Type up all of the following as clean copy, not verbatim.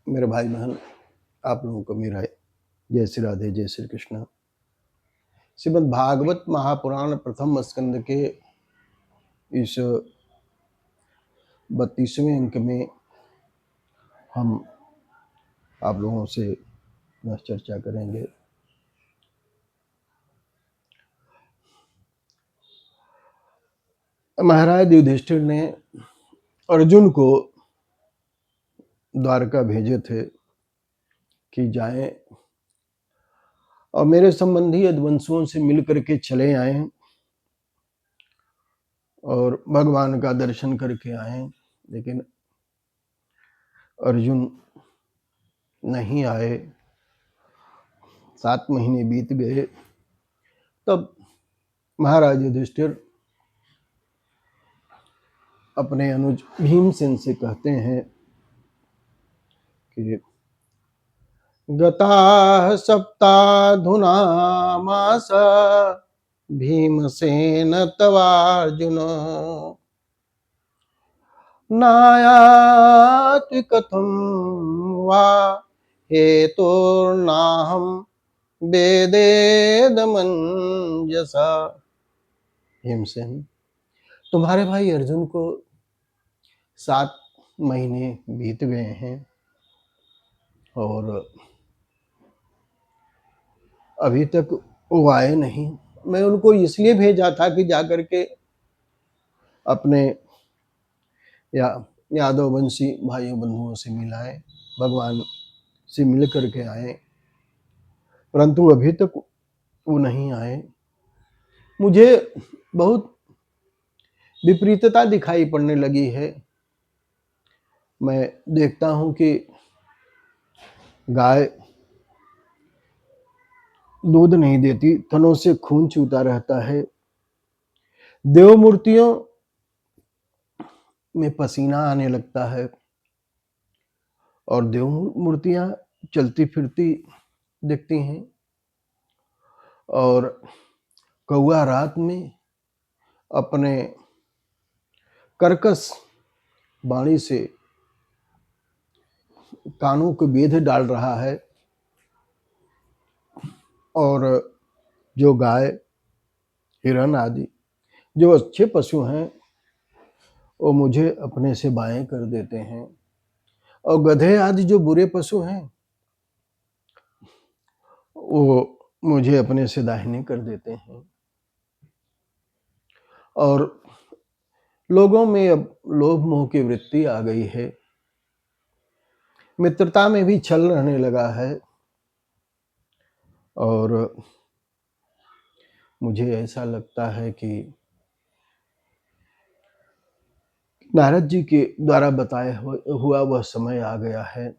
मेरे भाई बहन, आप लोगों को मेरा जय श्री राधे, जय श्री कृष्ण। श्रीमद् भागवत महापुराण प्रथम स्कंद के इस 32वें अंक में हम आप लोगों से चर्चा करेंगे। महाराज युधिष्ठिर ने अर्जुन को द्वारका भेजे थे कि जाएं और मेरे संबंधी यदुवंशुओं से मिल करके चले आएं और भगवान का दर्शन करके आएं, लेकिन अर्जुन नहीं आए। 7 महीने बीत गए। तब महाराज युधिष्ठिर अपने अनुज भीमसेन से कहते हैं कि गताः सप्ताधुना मास भीमसेन तवार्जुन नायाति कथं वा हेतुर्नाहं वेदेदमंजसा। भीमसेन, तुम्हारे भाई अर्जुन को 7 महीने बीत गए हैं और अभी तक वो आए नहीं। मैं उनको इसलिए भेजा था कि जाकर के अपने यादव वंशी भाइयों बंधुओं से मिलाएं, भगवान से मिल करके आए, परंतु अभी तक वो नहीं आए। मुझे बहुत विपरीतता दिखाई पड़ने लगी है। मैं देखता हूं कि गाय दूध नहीं देती, थनों से खून चूता रहता है, देव मूर्तियों में पसीना आने लगता है और देव मूर्तियां चलती फिरती दिखती हैं, और कौआ रात में अपने कर्कश वाणी से कानों को बेध डाल रहा है, और जो गाय, हिरण आदि जो अच्छे पशु हैं वो मुझे अपने से बाएं कर देते हैं, और गधे आदि जो बुरे पशु हैं वो मुझे अपने से दाहिने कर देते हैं। और लोगों में अब लोभ मोह की वृत्ति आ गई है, मित्रता में भी छल रहने लगा है, और मुझे ऐसा लगता है कि नारद जी के द्वारा बताया हुआ वह समय आ गया है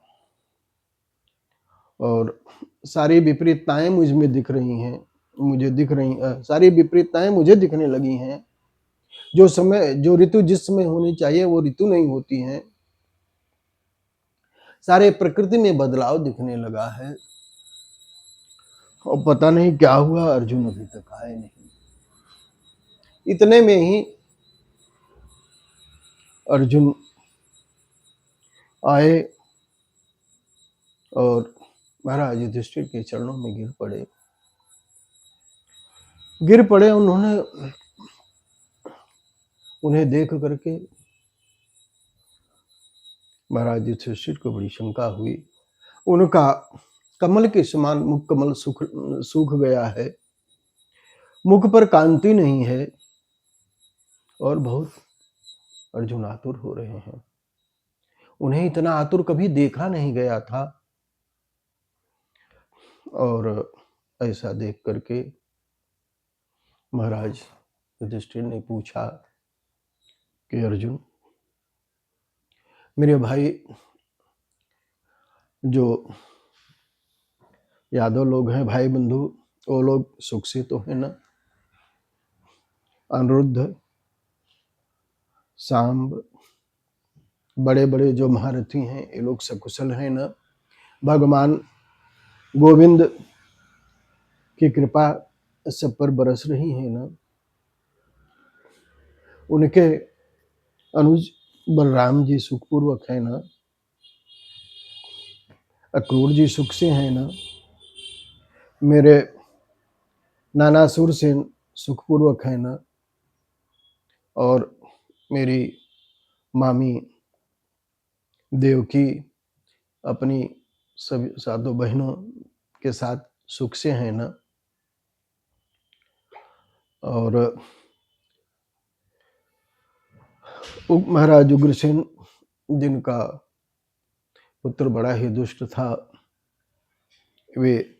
और सारी विपरीतताएं मुझ में दिख रही हैं, सारी विपरीतताएं मुझे दिखने लगी हैं। जो समय, जो ऋतु जिस समय होनी चाहिए वो ऋतु नहीं होती हैं। सारे प्रकृति में बदलाव दिखने लगा है और पता नहीं क्या हुआ, अर्जुन अभी तक आए नहीं। इतने में ही अर्जुन आए और महाराज युधिष्ठिर के चरणों में गिर पड़े। उन्हें देख करके महाराज युधिष्ठिर को बड़ी शंका हुई। उनका कमल के समान मुख कमल सूख गया है, मुख पर कांति नहीं है और बहुत अर्जुन आतुर हो रहे हैं। उन्हें इतना आतुर कभी देखा नहीं गया था, और ऐसा देख करके महाराज युधिष्ठिर ने पूछा कि अर्जुन, मेरे भाई जो यादव लोग हैं, भाई बंधु, वो लोग सुख से तो है ना? अनिरुद्ध, सांब, बड़े बड़े जो महारथी हैं, ये लोग सकुशल हैं ना? भगवान गोविंद की कृपा सब पर बरस रही है ना? उनके अनुज बलराम जी सुखपूर्वक है ना? अक्रूर जी सुख से हैं ना, मेरे नानासुर सेन सुखपूर्वक है ना, और मेरी मामी देवकी अपनी सभी सातों बहनों के साथ सुख से हैं ना। और महाराज उग्रसेन जिनका पुत्र बड़ा ही दुष्ट था, वे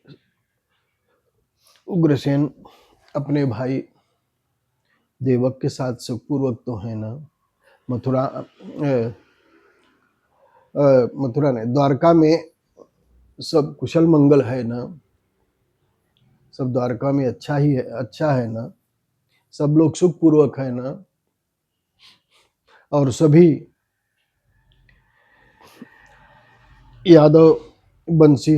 उग्रसेन अपने भाई देवक के साथ सुखपूर्वक तो है ना। मथुरा ने द्वारका में सब कुशल मंगल है ना, सब द्वारका में अच्छा ही है, अच्छा है ना, सब लोग सुखपूर्वक है ना, और सभी यादव बंसी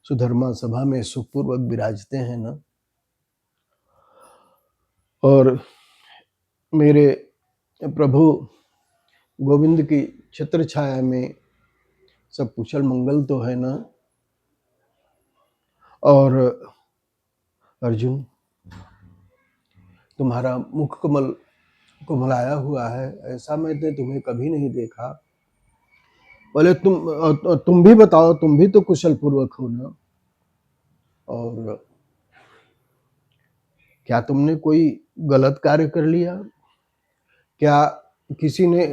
सुधर्मा सभा में सुखपूर्वक विराजते हैं ना। और मेरे प्रभु गोविंद की छत्र छाया में सब कुशल मंगल तो है ना। और अर्जुन, तुम्हारा मुख कमल कुमलाया हुआ है, ऐसा मैंने तुम्हें कभी नहीं देखा। बोले तुम भी बताओ, तुम भी तो कुशल पूर्वक हो ना, और क्या तुमने कोई गलत कार्य कर लिया? क्या किसी ने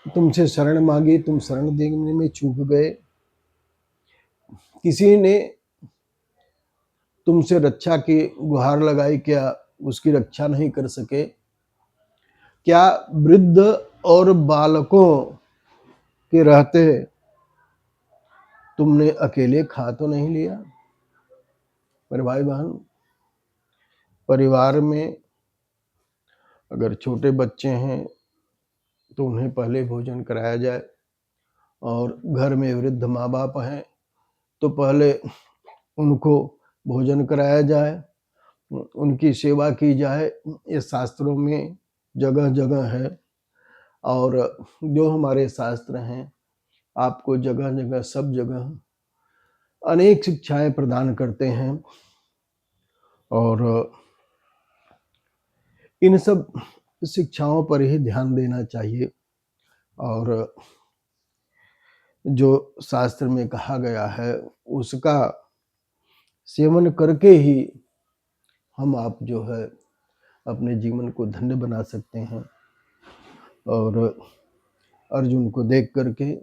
तुमसे शरण मांगी, तुम शरण देने में चूक गए? किसी ने तुमसे रक्षा की गुहार लगाई, क्या उसकी रक्षा नहीं कर सके? क्या वृद्ध और बालकों के रहते तुमने अकेले खा तो नहीं लिया? मेरे भाई बहन, परिवार में अगर छोटे बच्चे हैं तो उन्हें पहले भोजन कराया जाए, और घर में वृद्ध माँ बाप हैं तो पहले उनको भोजन कराया जाए, उनकी सेवा की जाए। ये शास्त्रों में जगह जगह है, और जो हमारे शास्त्र हैं आपको जगह जगह सब जगह अनेक शिक्षाएं प्रदान करते हैं। और इन सब शिक्षाओं पर ही ध्यान देना चाहिए, और जो शास्त्र में कहा गया है उसका सेवन करके ही हम आप जो है अपने जीवन को धन्य बना सकते हैं। और अर्जुन को देख करके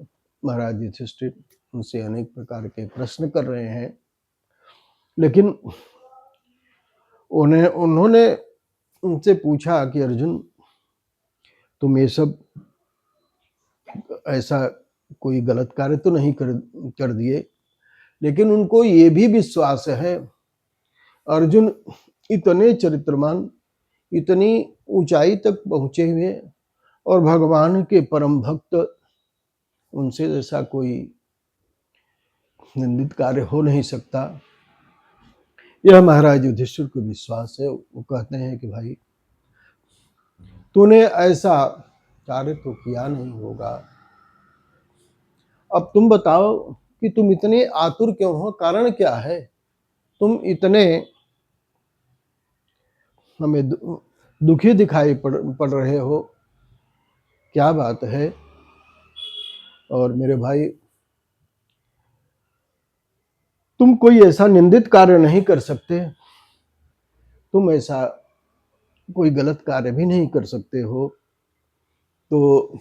महाराज युधिष्ठिर उनसे अनेक प्रकार के प्रश्न कर रहे हैं, लेकिन उन्होंने उनसे पूछा कि अर्जुन, तुम ये सब ऐसा कोई गलत कार्य तो नहीं कर दिए? लेकिन उनको ये भी विश्वास है अर्जुन इतने चरित्रवान, इतनी ऊंचाई तक पहुंचे हुए, और भगवान के परम भक्त, उनसे जैसा कोई निंदित कार्य हो नहीं सकता। यह महाराज युधिष्ठिर को विश्वास है। वो कहते हैं कि भाई, तूने ऐसा कार्य तो किया नहीं होगा। अब तुम बताओ कि तुम इतने आतुर क्यों हो, कारण क्या है? तुम इतने हमें दुखी दिखाई पड़ रहे हो, क्या बात है? और मेरे भाई, तुम कोई ऐसा निंदित कार्य नहीं कर सकते, तुम ऐसा कोई गलत कार्य भी नहीं कर सकते हो, तो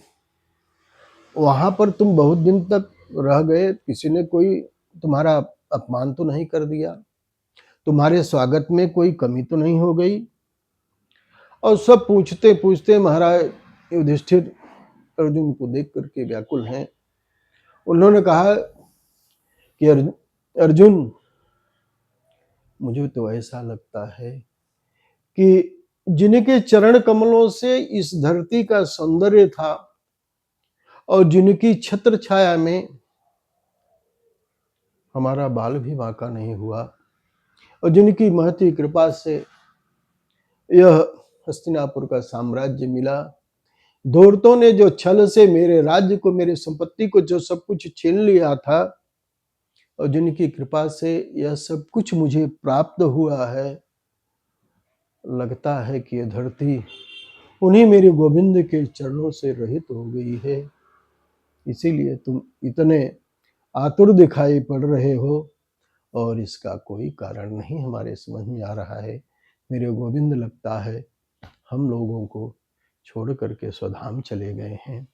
वहां पर तुम बहुत दिन तक रह गए, किसी ने कोई तुम्हारा अपमान तो नहीं कर दिया, तुम्हारे स्वागत में कोई कमी तो नहीं हो गई? और सब पूछते पूछते महाराज युधिष्ठिर अर्जुन को देख करके व्याकुल हैं। उन्होंने कहा कि अर्जुन, मुझे तो ऐसा लगता है कि जिनके चरण कमलों से इस धरती का सौंदर्य था, और जिनकी छत्र छाया में हमारा बाल भी बांका नहीं हुआ, और जिनकी महती कृपा से यह हस्तिनापुर का साम्राज्य मिला, धूर्तों ने जो छल से मेरे राज्य को, मेरी संपत्ति को जो सब कुछ छीन लिया था, और जिनकी कृपा से यह सब कुछ मुझे प्राप्त हुआ है, लगता है कि ये धरती उन्हीं मेरे गोविंद के चरणों से रहित हो गई है। इसीलिए तुम इतने आतुर दिखाई पड़ रहे हो और इसका कोई कारण नहीं हमारे समझ में आ रहा है। मेरे गोविंद लगता है हम लोगों को छोड़ करके स्वधाम चले गए हैं।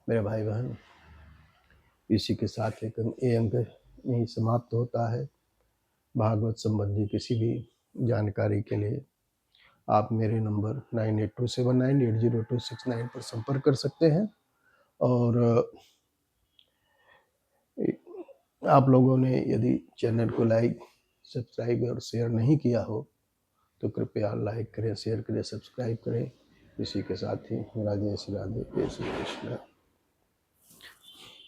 मेरे भाई बहन, इसी के साथ ये अंक यहीं समाप्त होता है। भागवत संबंधी किसी भी जानकारी के लिए आप मेरे नंबर 9827980269 पर संपर्क कर सकते हैं। और आप लोगों ने यदि चैनल को लाइक, सब्सक्राइब और शेयर नहीं किया हो तो कृपया लाइक करें, शेयर करें, सब्सक्राइब करें। इसी के साथ ही मेरा जय श्री राधे, जय श्री कृष्ण।